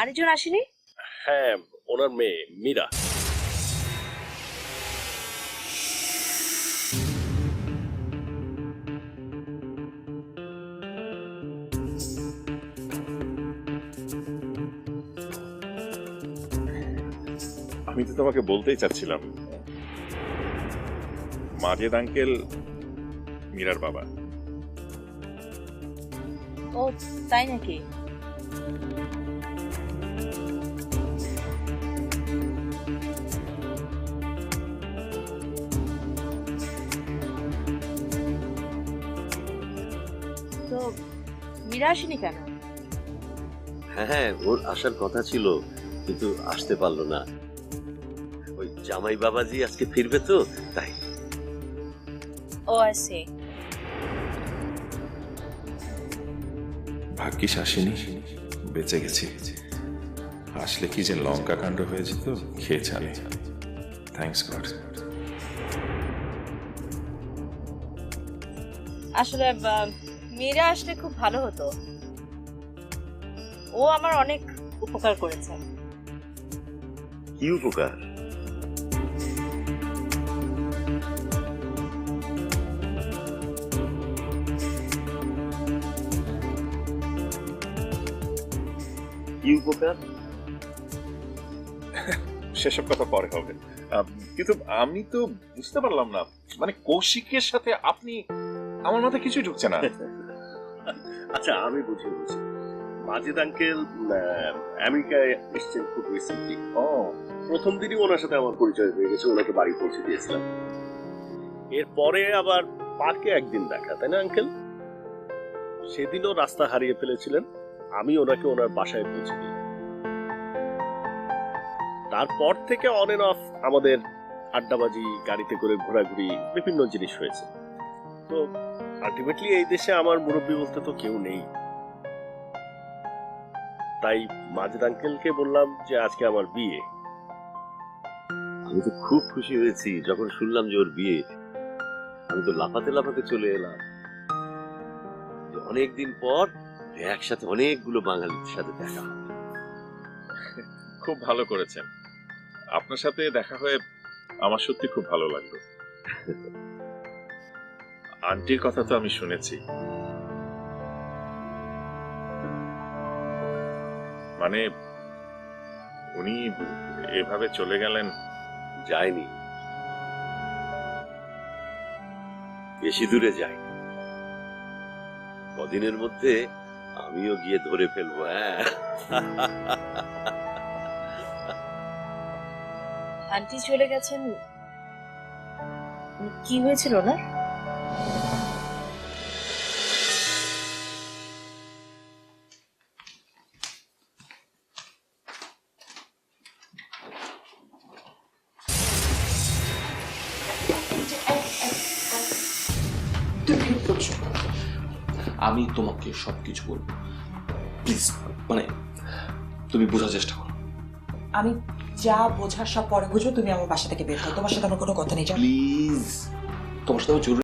আরেকজন আসেনি? হ্যাঁ, ওনার মেয়ে মীরা। আমি তো তোমাকে বলতেই চাচ্ছিলাম, মাজেদ আঙ্কেল মীরার বাবা। ও তাই নাকি? তো মীরা আসেনি কেন? হ্যাঁ, ওর আসার কথা ছিল কিন্তু আসতে পারলো না। ওই জামাই বাবাজি আজকে ফিরবে তো, তাই। ও আসে। ভাগ্যিস আসেনি, বেঁচে গেছি। আসলে কি যে লঙ্কা কাণ্ড হয়ে যেত খেয়ে ছাড়ে। Thanks god. আসলে মীরা আসলে খুব ভালো হতো। ও আমার অনেক উপকার করেছে। কি উপকার? কি উপকার? সেসব কথা পরে হবে। কিন্তু আমি তো বুঝতে পারলাম না, মানে কৌশিকের সাথে আপনি, আমার মাথায় কিছুই ঢুকছে না। আচ্ছা, আমি বুঝি। মাজেদ আঙ্কেল আমেরিকায় এসেছেন খুব রিসেন্টলি। ও, প্রথম দিনই ওনার সাথে আমার পরিচয় হয়ে গেছে, ওনাকে বাড়ি পৌঁছে দিয়েছিলাম। এরপরে আবার পার্কে একদিন দেখা, তাই না আঙ্কেল? সেদিনও রাস্তা হারিয়ে ফেলেছিলেন, আমি ওনাকে ওনার বাসায় পৌঁছে দিই। তারপর থেকে অন এন্ড অফ আমাদের আড্ডাবাজি, গাড়িতে করে ঘোরাঘুরি, বিভিন্ন জিনিস হয়েছে। তো আলটিমেটলি এই দেশে আমার মুরব্বী বলতে তো কেউ নেই। তাই মাজেদ আঙ্কেলকে বললাম যে আজকে আমার বিয়ে। আমি তো খুব খুশি হয়েছি যখন শুনলাম যে ওর বিয়ে। আমি তো লাফাতে লাফাতে চলে এলাম। অনেকদিন পর একসাথে অনেকগুলো বাঙালির সাথে দেখা হবে। খুব ভালো করেছেন। আপনার সাথে দেখা হয়ে আমার সত্যি খুব ভালো লাগলো। আন্টির কথা তো আমি শুনেছি, মানে উনি এভাবে চলে গেলেন। যায়নি, বেশি দূরে যায়নি। কদিনের মধ্যে আমিও গিয়ে ধরে ফেলবো। হ্যাঁ, আন্টি চলে গেছেন, কি হয়েছিল না? আমি তোমাকে সবকিছু বলবো, প্লিজ। মানে তুমি বোঝার চেষ্টা করো। আমি যা বোঝার সব পরে বুঝবো। তুমি আমার বাসা থেকে বের হও, তোমার সাথে আমার কোনো কথা নেই। প্লিজ, তোমার সাথে আমার জরুরি